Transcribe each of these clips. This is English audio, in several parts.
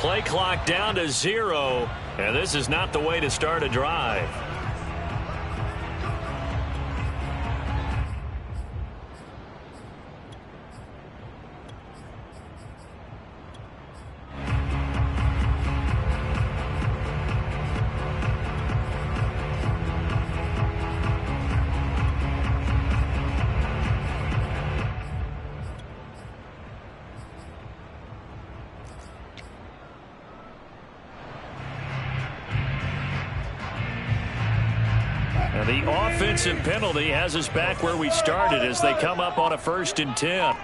Play clock down to 0, and this is not the way to start a drive. And the offensive penalty has us back where we started as they come up on a 1st and 10.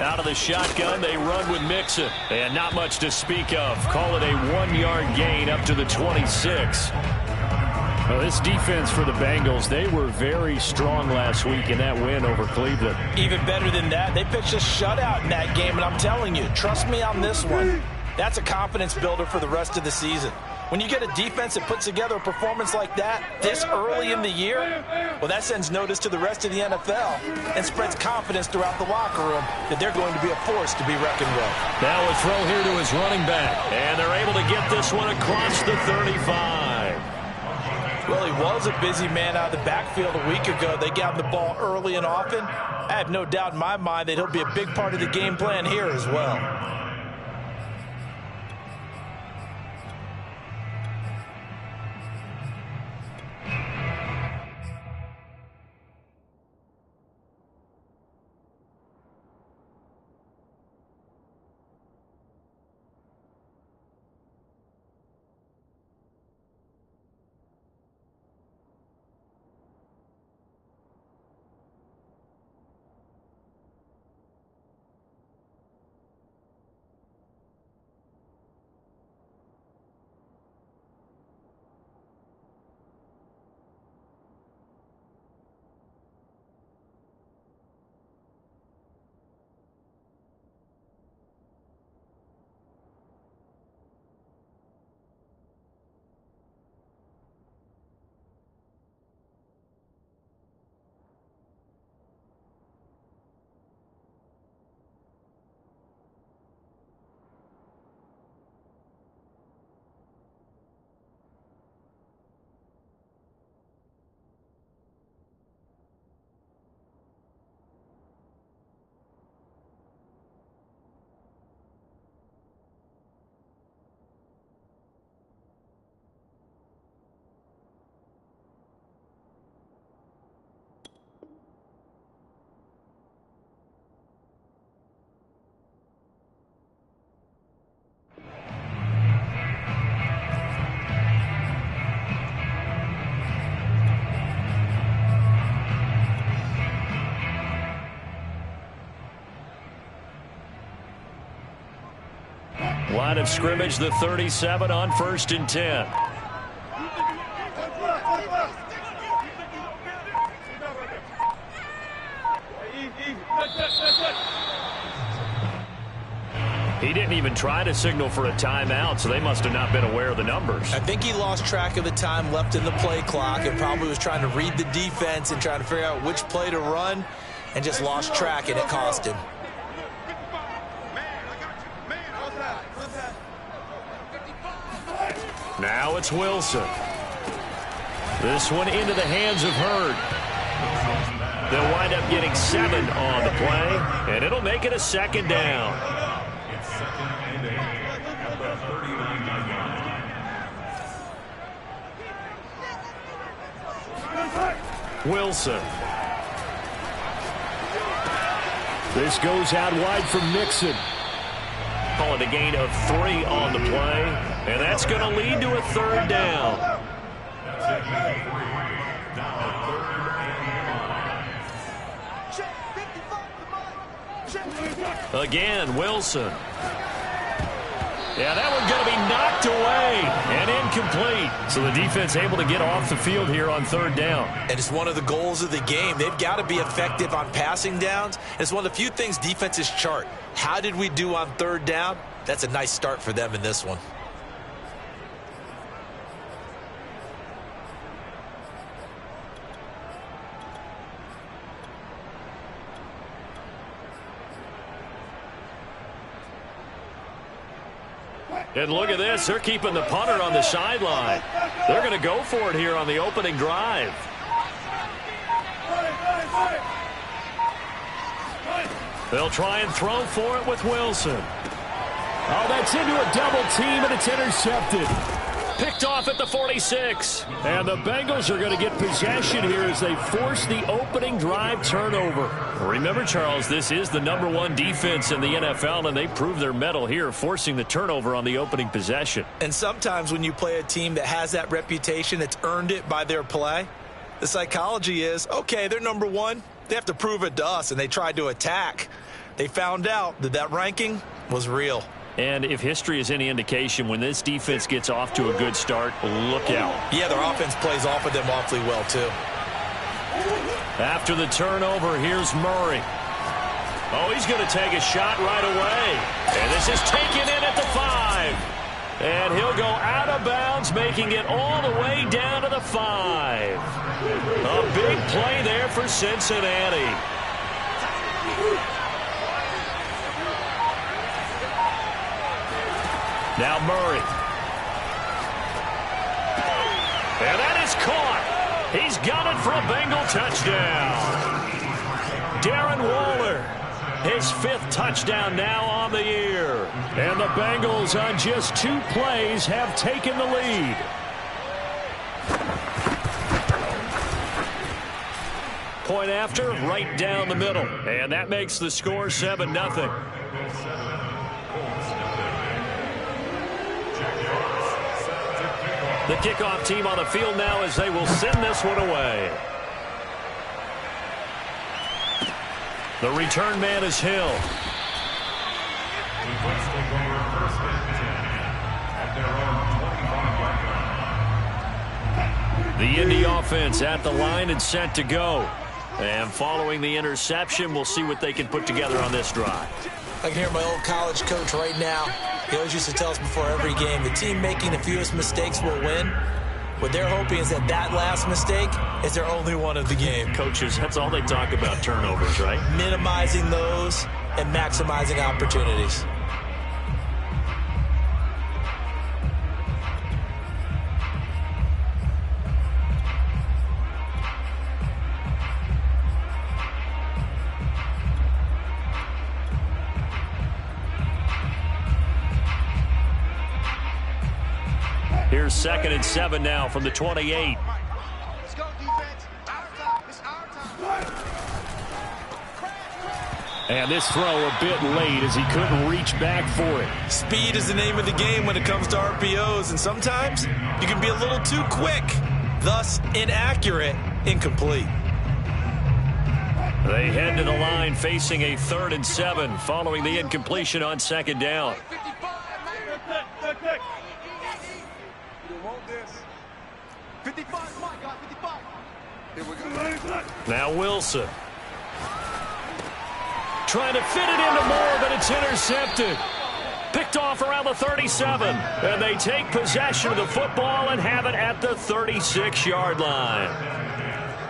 Out of the shotgun, they run with Mixon. And not much to speak of. Call it a 1-yard gain up to the 26. Well, this defense for the Bengals, they were very strong last week in that win over Cleveland. Even better than that, they pitched a shutout in that game, and I'm telling you, trust me on this one. That's a confidence builder for the rest of the season. When you get a defense that puts together a performance like that this early in the year, well, that sends notice to the rest of the NFL and spreads confidence throughout the locker room that they're going to be a force to be reckoned with. Now a throw here to his running back, and they're able to get this one across the 35. Well, he was a busy man out of the backfield a week ago. They got him the ball early and often. I have no doubt in my mind that he'll be a big part of the game plan here as well. Line of scrimmage, the 37 on 1st and 10. He didn't even try to signal for a timeout, so they must have not been aware of the numbers. I think he lost track of the time left in the play clock and probably was trying to read the defense and trying to figure out which play to run and just lost track, and it cost him. Now it's Wilson. This one into the hands of Hurd. They'll wind up getting 7 on the play, and it'll make it a 2nd down. Wilson. This goes out wide from Mixon. Call it a gain of 3 on the play, and that's going to lead to a 3rd down. Again, Wilson. Yeah, that one's going to be knocked away and incomplete. So the defense able to get off the field here on 3rd down. And it's one of the goals of the game. They've got to be effective on passing downs. It's one of the few things defenses chart. How did we do on 3rd down? That's a nice start for them in this one. And look at this. They're keeping the punter on the sideline. They're going to go for it here on the opening drive. They'll try and throw for it with Wilson. Oh, that's into a double team, and it's intercepted. Picked off at the 46. And the Bengals are going to get possession here as they force the opening drive turnover. Remember, Charles, this is the #1 defense in the NFL, and they prove their mettle here, forcing the turnover on the opening possession. And sometimes when you play a team that has that reputation, it's earned it by their play. The psychology is, okay, they're #1. They have to prove it to us, and they tried to attack. They found out that that ranking was real. And if history is any indication, when this defense gets off to a good start, look out. Yeah, their offense plays off of them awfully well, too. After the turnover, here's Murray. Oh, he's going to take a shot right away. And this is taken in at the 5. And he'll go out of bounds, making it all the way down to the 5. A big play there for Cincinnati. Now Murray. And that is caught. He's got it for a Bengal touchdown. Darren Waller, his 5th touchdown now on the year. And the Bengals on just 2 plays have taken the lead. Point after, right down the middle. And that makes the score 7-0. The kickoff team on the field now as they will send this one away. The return man is Hill. The Indy offense at the line and set to go. And following the interception, we'll see what they can put together on this drive. I can hear my old college coach right now. He always used to tell us before every game, the team making the fewest mistakes will win. What they're hoping is that that last mistake is their only one of the game. Coaches, that's all they talk about, turnovers, right? Minimizing those and maximizing opportunities. Here's 2nd and 7 now from the 28. Let's go, defense. Our time. It's our time. And this throw a bit late as he couldn't reach back for it. Speed is the name of the game when it comes to RPOs, and sometimes you can be a little too quick, thus inaccurate, incomplete. They head to the line facing a 3rd and 7 following the incompletion on 2nd down. Now Wilson. Trying to fit it into Moore, but it's intercepted. Picked off around the 37. And they take possession of the football and have it at the 36-yard line.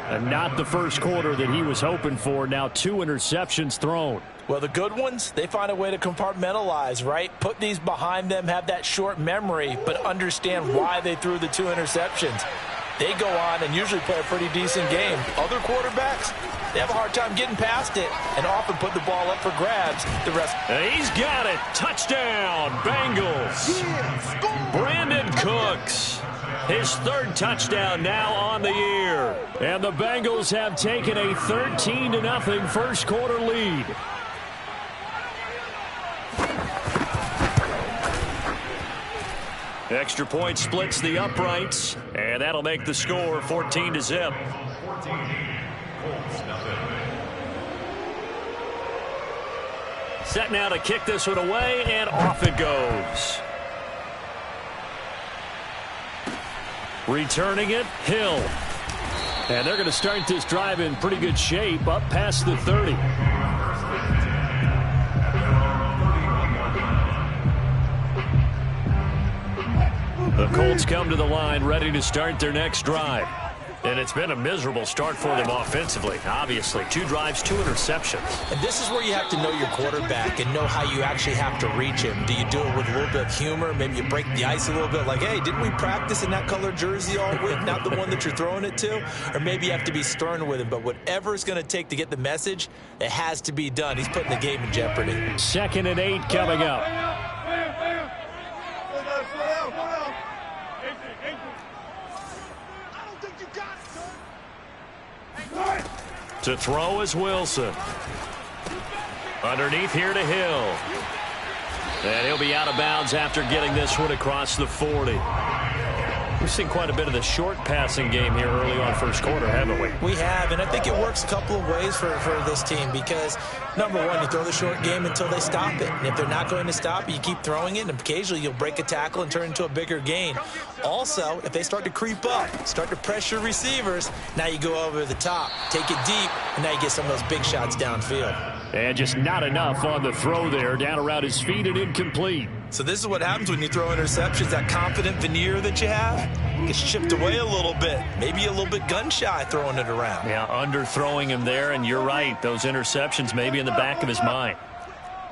And not the first quarter that he was hoping for. Now 2 interceptions thrown. Well, the good ones, they find a way to compartmentalize, right? Put these behind them, have that short memory, but understand why they threw the 2 interceptions. They go on and usually play a pretty decent game. Other quarterbacks, they have a hard time getting past it and often put the ball up for grabs. The rest. He's got it. Touchdown, Bengals. Brandon Cooks. His 3rd touchdown now on the year. And the Bengals have taken a 13-0 first quarter lead. Extra point splits the uprights, and that'll make the score 14-0. Set now to kick this one away, and off it goes. Returning it, Hill. And they're going to start this drive in pretty good shape, up past the 30. The Colts come to the line ready to start their next drive. And it's been a miserable start for them offensively, obviously. 2 drives, 2 interceptions. And this is where you have to know your quarterback and know how you actually have to reach him. Do you do it with a little bit of humor? Maybe you break the ice a little bit, like, hey, didn't we practice in that color jersey all week, not the one that you're throwing it to? Or maybe you have to be stern with him. But whatever it's going to take to get the message, it has to be done. He's putting the game in jeopardy. 2nd and 8 coming up. To throw is Wilson. Underneath here to Hill. And he'll be out of bounds after getting this one across the 40. We've seen quite a bit of the short passing game here early on first quarter, haven't we? We have, and I think it works a couple of ways for this team because, number one, you throw the short game until they stop it. And if they're not going to stop it, you keep throwing it, and occasionally you'll break a tackle and turn it into a bigger gain. Also, if they start to creep up, start to pressure receivers, now you go over the top, take it deep, and now you get some of those big shots downfield. And just not enough on the throw there, down around his feet and incomplete. So this is what happens when you throw interceptions. That confident veneer that you have gets chipped away a little bit. Maybe a little bit gun-shy throwing it around. Yeah, underthrowing him there, and you're right. Those interceptions maybe in the back of his mind.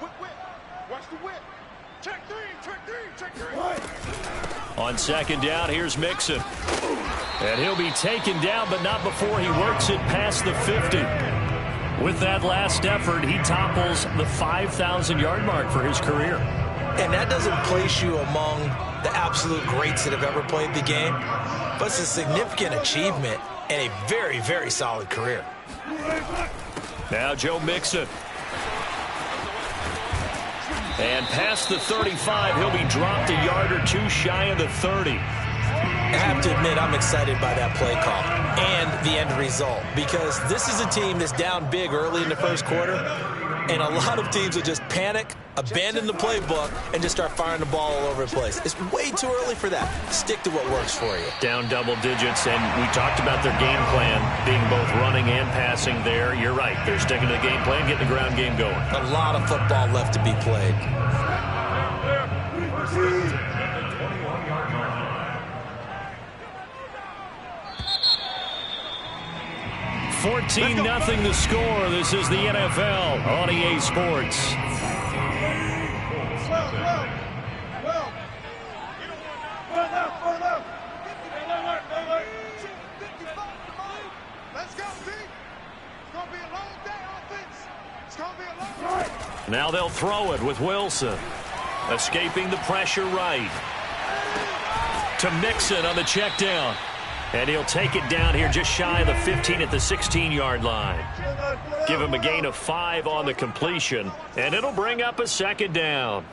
Watch the whip. Check three. On 2nd down, here's Mixon. And he'll be taken down, but not before he works it past the 50. With that last effort, he topples the 5,000-yard mark for his career. And that doesn't place you among the absolute greats that have ever played the game, but it's a significant achievement and a very, very solid career. Now Joe Mixon. And past the 35, he'll be dropped a yard or 2 shy of the 30. I have to admit, I'm excited by that play call and the end result because this is a team that's down big early in the first quarter, and a lot of teams will just panic, abandon the playbook, and just start firing the ball all over the place. It's way too early for that. Stick to what works for you. Down double digits, and we talked about their game plan being both running and passing there. You're right. They're sticking to the game plan, getting the ground game going. A lot of football left to be played. 14-0 the score. This is the NFL on EA Sports. Now they'll throw it with Wilson. Escaping the pressure right. To Mixon on the check down. And he'll take it down here just shy of the 15 at the 16-yard line. Give him a gain of 5 on the completion. And it'll bring up a 2nd down.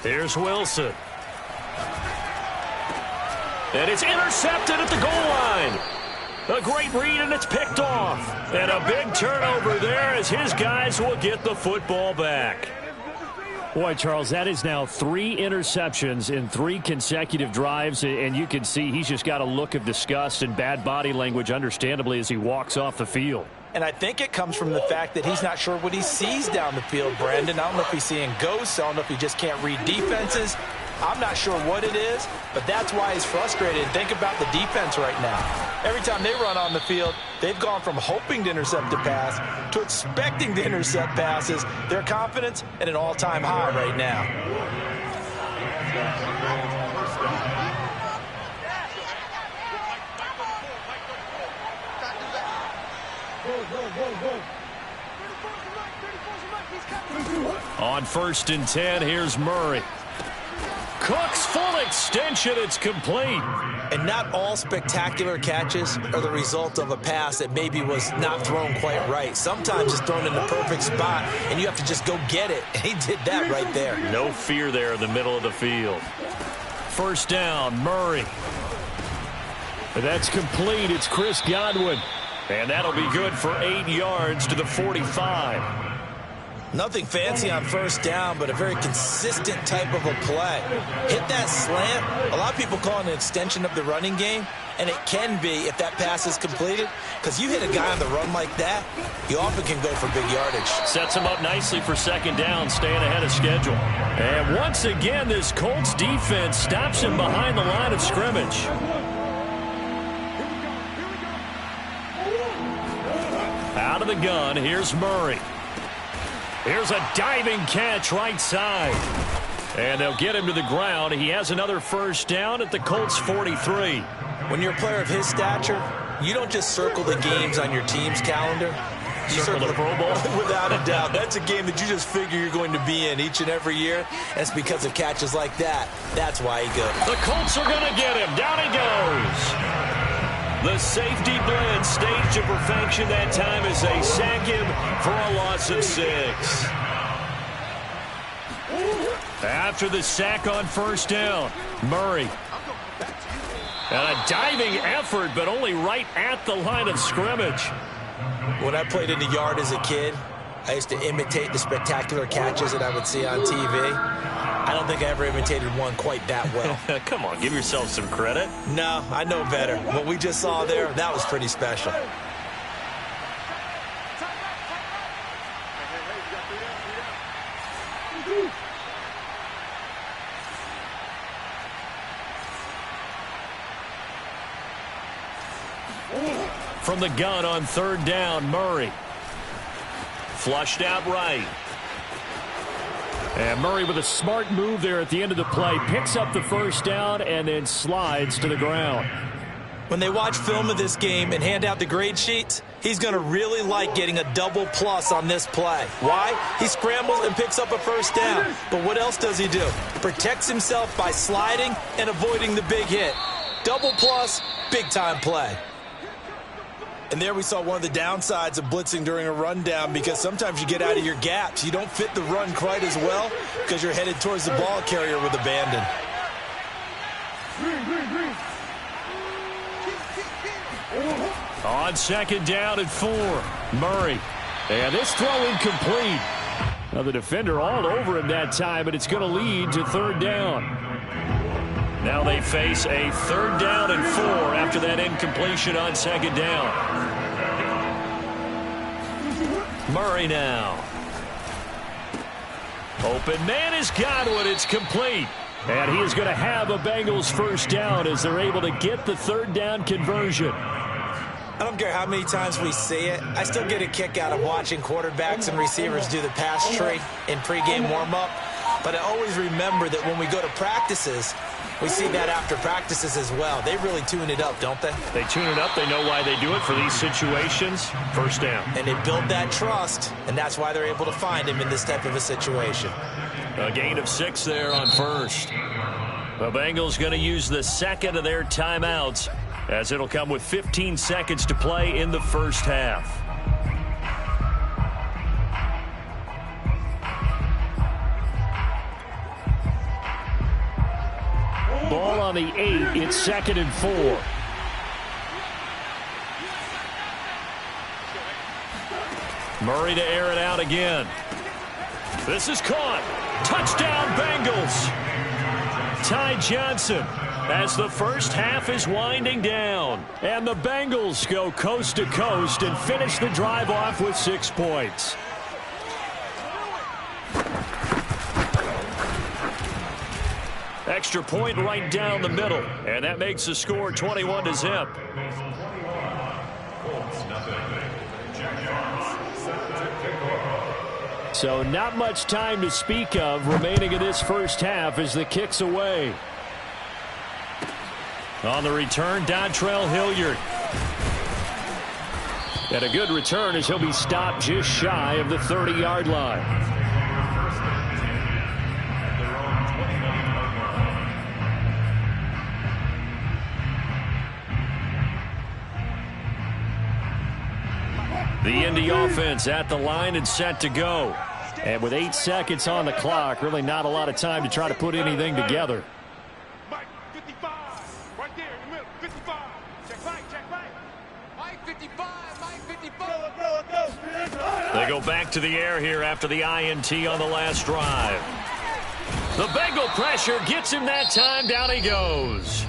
Here's Wilson. And it's intercepted at the goal line. A great read, and it's picked off. And a big turnover there as his guys will get the football back. Boy, Charles, that is now 3 interceptions in 3 consecutive drives, and you can see he's just got a look of disgust and bad body language, understandably, as he walks off the field. And I think it comes from the fact that he's not sure what he sees down the field, Brandon. I don't know if he's seeing ghosts. I don't know if he just can't read defenses. I'm not sure what it is, but that's why he's frustrated. And think about the defense right now. Every time they run on the field, they've gone from hoping to intercept a pass to expecting to intercept passes. Their confidence at an all-time high right now. On 1st and 10, here's Murray. Cook's full extension, it's complete. And not all spectacular catches are the result of a pass that maybe was not thrown quite right. Sometimes it's thrown in the perfect spot, and you have to just go get it. And he did that right there. No fear there in the middle of the field. 1st down, Murray. That's complete. It's Chris Godwin. And that'll be good for 8 yards to the 45. Nothing fancy on first down, but a very consistent type of a play. Hit that slant. A lot of people call it an extension of the running game, and it can be if that pass is completed, because you hit a guy on the run like that, you often can go for big yardage. Sets him up nicely for second down, staying ahead of schedule. And once again, this Colts defense stops him behind the line of scrimmage. Out of the gun, here's Murray. Here's a diving catch right side. And they'll get him to the ground. He has another first down at the Colts 43. When you're a player of his stature, you don't just circle the games on your team's calendar. You circle the Pro Bowl? Without a doubt. That's a game that you just figure you're going to be in each and every year. And it's because of catches like that. That's why he goes. The Colts are going to get him. Down he goes. The safety blitz staged to perfection that time as they sack him for a loss of 6. After the sack on first down, Murray. And a diving effort, but only right at the line of scrimmage. When I played in the yard as a kid, I used to imitate the spectacular catches that I would see on TV. I don't think I ever imitated one quite that well. Come on, give yourself some credit. No, I know better. What we just saw there, that was pretty special. From the gun on third down, Murray. Flushed out right. And Murray with a smart move there at the end of the play. Picks up the first down and then slides to the ground. When they watch film of this game and hand out the grade sheets, he's going to really like getting a double plus on this play. Why? He scrambles and picks up a first down. But what else does he do? Protects himself by sliding and avoiding the big hit. Double plus, big-time play. And there we saw one of the downsides of blitzing during a rundown, because sometimes you get out of your gaps. You don't fit the run quite as well because you're headed towards the ball carrier with abandon. On second down and 4, Murray. And this throw incomplete. Now the defender all over him that time, but it's going to lead to third down. Now they face a third down and 4 after that incompletion on second down. Murray now. Open man is Godwin. It's complete. And he is going to have a Bengals first down as they're able to get the third down conversion. I don't care how many times we see it. I still get a kick out of watching quarterbacks and receivers do the pass tree in pregame warm-up. But I always remember that when we go to practices, we see that after practices as well. They really tune it up, don't they? They tune it up. They know why they do it for these situations. First down. And they build that trust, and that's why they're able to find him in this type of a situation. A gain of 6 there on first. The Bengals going to use the second of their timeouts, as it'll come with 15 seconds to play in the first half. Ball on the 8. It's second and 4. Murray to air it out again. This is caught. Touchdown, Bengals. Ty Johnson as the first half is winding down. And the Bengals go coast to coast and finish the drive off with 6 points. Extra point right down the middle, and that makes the score 21-0. So not much time to speak of remaining in this first half as the kick's away. On the return, Dontrell Hilliard. And a good return as he'll be stopped just shy of the 30-yard line. The Indy offense at the line and set to go. And with 8 seconds on the clock, really not a lot of time to try to put anything together. Mike 55, right there in the middle, 55. Check right, check right. Mike 55, Mike 55. They go back to the air here after the INT on the last drive. The Bengal pressure gets him that time. Down he goes.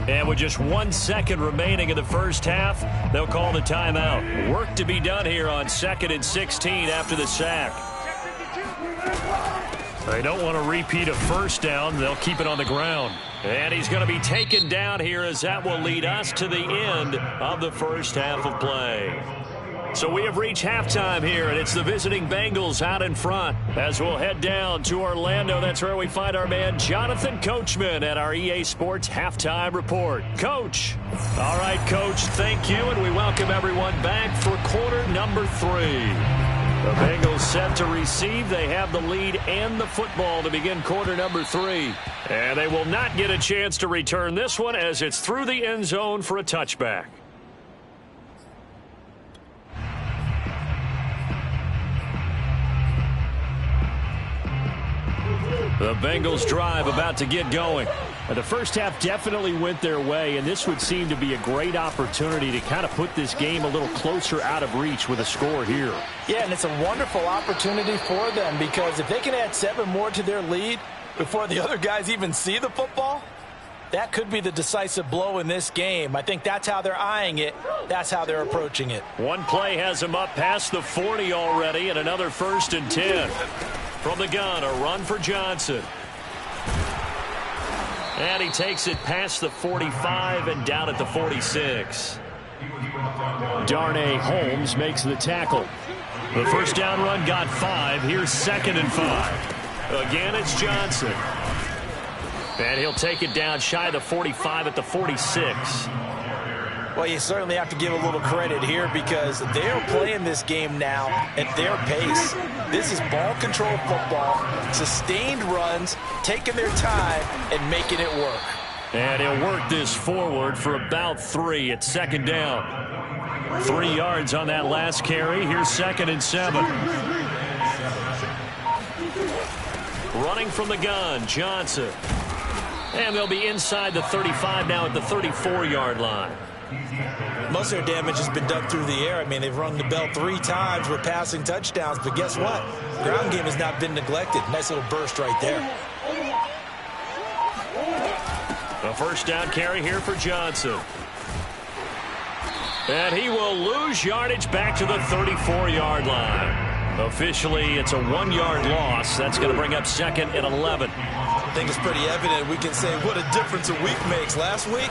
And with just 1 second remaining in the first half, they'll call the timeout. Work to be done here on 2nd and 16 after the sack. They don't want to repeat a first down. They'll keep it on the ground. And he's going to be taken down here as that will lead us to the end of the first half of play. So we have reached halftime here, and it's the visiting Bengals out in front. As we'll head down to Orlando, that's where we find our man Jonathan Coachman at our EA Sports Halftime Report. Coach. All right, Coach, thank you, and we welcome everyone back for quarter number 3. The Bengals set to receive. They have the lead and the football to begin quarter number 3. And they will not get a chance to return this one as it's through the end zone for a touchback. The Bengals drive about to get going. The first half definitely went their way, and this would seem to be a great opportunity to kind of put this game a little closer out of reach with a score here. Yeah, and it's a wonderful opportunity for them because if they can add 7 more to their lead before the other guys even see the football, that could be the decisive blow in this game. I think that's how they're eyeing it. That's how they're approaching it. One play has them up past the 40 already, and another 1st and 10. From the gun, a run for Johnson. And he takes it past the 45 and down at the 46. Darnay Holmes makes the tackle. The first down run got 5. Here's 2nd and 5. Again, it's Johnson. And he'll take it down shy of the 45 at the 46. Well, you certainly have to give a little credit here because they're playing this game now at their pace. This is ball control football, sustained runs, taking their time and making it work. And he'll work this forward for about 3 at 2nd down. 3 yards on that last carry. Here's 2nd and 7. Running from the gun, Johnson. And they'll be inside the 35 now at the 34-yard line. Most of their damage has been done through the air. I mean, they've rung the bell 3 times with passing touchdowns, but guess what? Ground game has not been neglected. Nice little burst right there. The first down carry here for Johnson. And he will lose yardage back to the 34-yard line. Officially, it's a 1-yard loss. That's going to bring up 2nd and 11. I think it's pretty evident. We can say what a difference a week makes. Last week,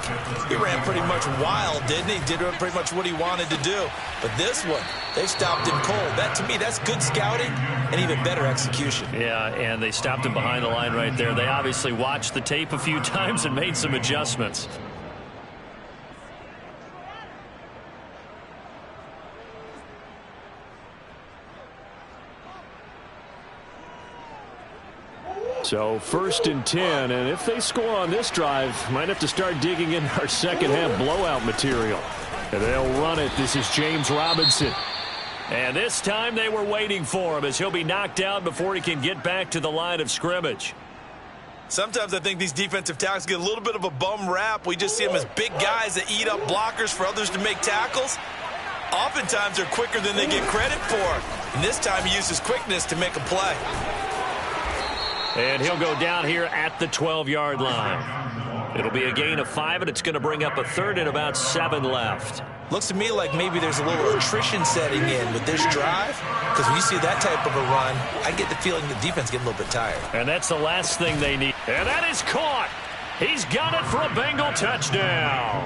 he ran pretty much wild, didn't he? Did pretty much what he wanted to do. But this one, they stopped him cold. That, to me, that's good scouting and even better execution. Yeah, and they stopped him behind the line right there. They obviously watched the tape a few times and made some adjustments. So 1st and 10, and if they score on this drive, might have to start digging in our second half blowout material. And they'll run it. This is James Robinson. And this time they were waiting for him as he'll be knocked out before he can get back to the line of scrimmage. Sometimes I think these defensive tackles get a little bit of a bum rap. We just see them as big guys that eat up blockers for others to make tackles. Oftentimes they're quicker than they get credit for. And this time he uses quickness to make a play. And he'll go down here at the 12-yard line. It'll be a gain of 5, and it's going to bring up a 3rd and about 7 left. Looks to me like maybe there's a little attrition setting in with this drive. Because when you see that type of a run, I get the feeling the defense getting a little bit tired. And that's the last thing they need. And that is caught. He's got it for a Bengal touchdown.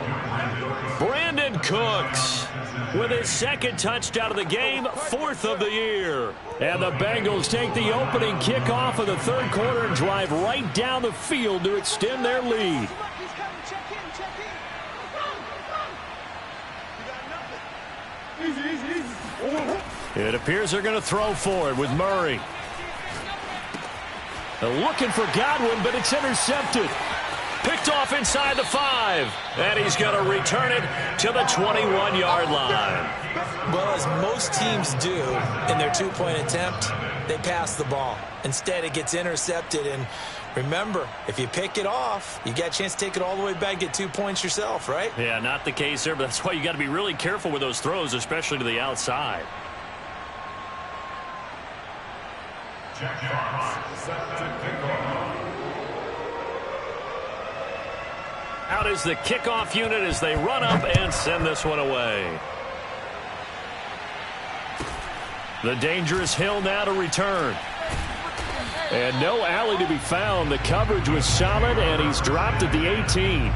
Brandon Cooks with his 2nd touchdown of the game, 4th of the year. And the Bengals take the opening kickoff of the 3rd quarter and drive right down the field to extend their lead. It appears they're going to throw for it with Murray. They're looking for Godwin, but it's intercepted. Picked off inside the 5. And he's going to return it to the 21-yard line. Well, as most teams do in their 2-point attempt, They pass the ball. Instead, it gets intercepted. And remember, if you pick it off, you got a chance to take it all the way back, get 2 points yourself, right? Yeah, not the case there, but that's why you got to be really careful with those throws, especially to the outside. Out is the kickoff unit as they run up and send this one away. The dangerous Hill now to return. And no alley to be found. The coverage was solid, and he's dropped at the 18.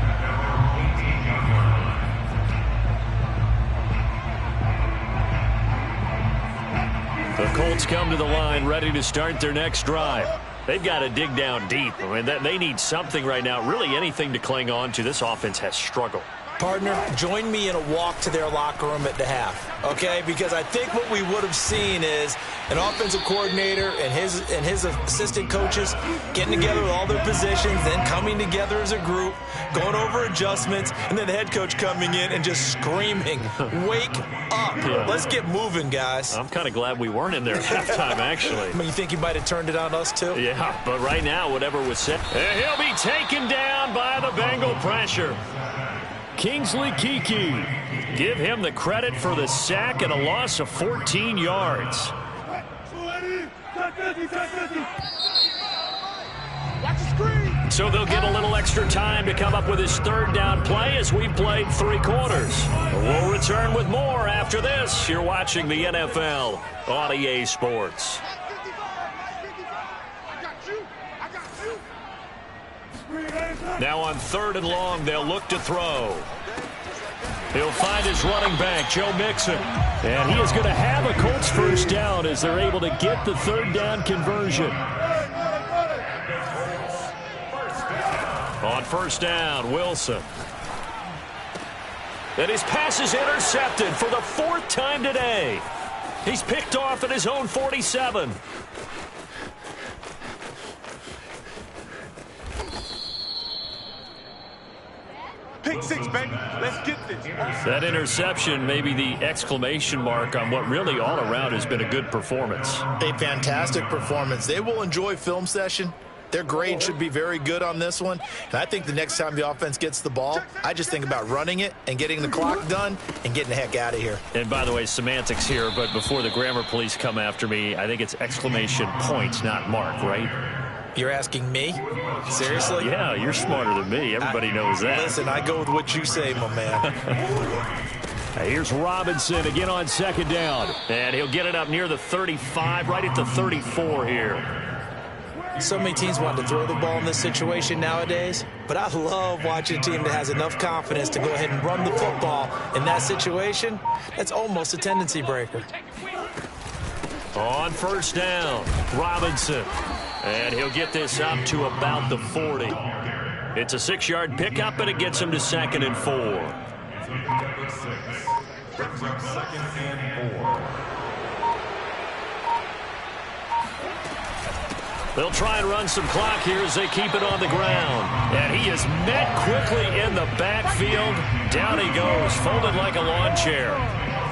The Colts come to the line ready to start their next drive. They've got to dig down deep. I mean, they need something right now, really anything to cling on to. This offense has struggled. Partner, join me in a walk to their locker room at the half, okay? Because I think what we would have seen is an offensive coordinator and his assistant coaches getting together with all their positions, then coming together as a group, going over adjustments, and then the head coach coming in and just screaming, wake up. Yeah. Let's get moving, guys. I'm kind of glad we weren't in there at halftime, actually. I mean, you think he might have turned it on us, too? Yeah, but right now, whatever was said, he'll be taken down by the Bengal pressure. Kingsley Kiki. Give him the credit for the sack and a loss of 14 yards. So they'll get a little extra time to come up with his third down play as we've played 3 quarters. We'll return with more after this. You're watching the NFL on EA Sports. Now on 3rd and long, they'll look to throw. He'll find his running back, Joe Mixon. And he is going to have a Colts first down as they're able to get the 3rd down conversion. On 1st down, Wilson. And his pass is intercepted for the 4th time today. He's picked off at his own 47. Pick 6, baby. Let's get this. That interception may be the exclamation mark on what really all around has been a good performance. A fantastic performance. They will enjoy film session. Their grade should be very good on this one. And I think the next time the offense gets the ball, I just think about running it and getting the clock done and getting the heck out of here. And by the way, semantics here, but before the grammar police come after me, I think it's exclamation point, not mark, right? You're asking me? Seriously? Yeah, you're smarter than me. Everybody knows that. Listen, I go with what you say, my man. Here's Robinson again on 2nd down. And he'll get it up near the 35, right at the 34 here. So many teams want to throw the ball in this situation nowadays, but I love watching a team that has enough confidence to go ahead and run the football in that situation. That's almost a tendency breaker. On 1st down, Robinson. And he'll get this up to about the 40. It's a 6-yard pickup, and it gets him to 2nd and 4. They'll try and run some clock here as they keep it on the ground. And he is met quickly in the backfield. Down he goes, folded like a lawn chair.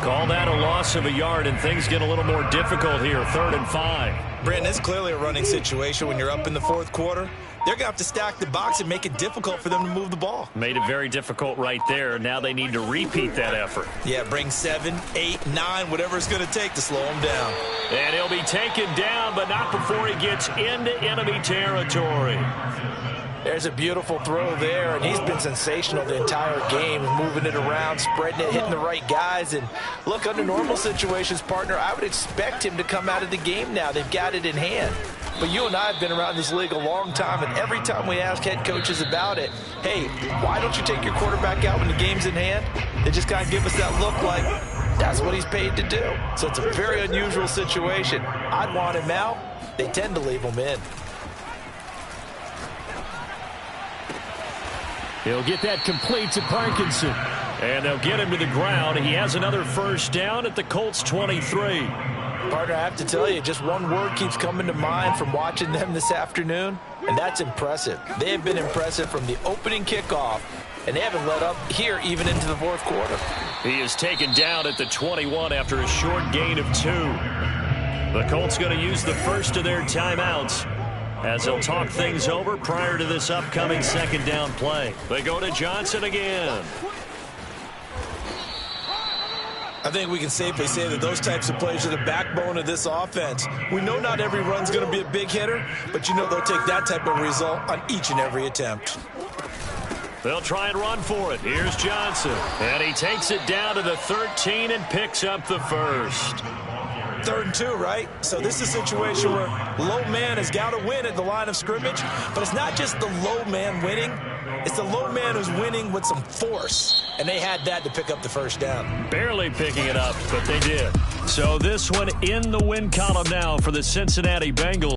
Call that a loss of a yard, and things get a little more difficult here, 3rd and 5. Brandon, it's clearly a running situation when you're up in the 4th quarter. They're going to have to stack the box and make it difficult for them to move the ball. Made it very difficult right there. Now they need to repeat that effort. Yeah, bring 7, 8, 9, whatever it's going to take to slow him down. And he'll be taken down, but not before he gets into enemy territory. There's a beautiful throw there, and he's been sensational the entire game, moving it around, spreading it, hitting the right guys. And look, under normal situations, partner, I would expect him to come out of the game now. They've got it in hand. But you and I have been around this league a long time, and every time we ask head coaches about it, hey, why don't you take your quarterback out when the game's in hand? They just kind of give us that look like that's what he's paid to do. So it's a very unusual situation. I'd want him out. They tend to leave him in. He'll get that complete to Parkinson. And they'll get him to the ground. He has another 1st down at the Colts 23. Partner, I have to tell you, just one word keeps coming to mind from watching them this afternoon, and that's impressive. They have been impressive from the opening kickoff, and they haven't let up here even into the 4th quarter. He is taken down at the 21 after a short gain of 2. The Colts going to use the first of their timeouts as they'll talk things over prior to this upcoming second down play. They go to Johnson again. I think we can safely say that those types of plays are the backbone of this offense. We know not every run's going to be a big hitter, but you know they'll take that type of result on each and every attempt. They'll try and run for it. Here's Johnson. And he takes it down to the 13 and picks up the first. 3rd and 2, right? So this is a situation where low man has got to win at the line of scrimmage, but it's not just the low man winning. It's the low man who's winning with some force, and they had that to pick up the first down. Barely picking it up, but they did. So this one in the win column now for the Cincinnati Bengals.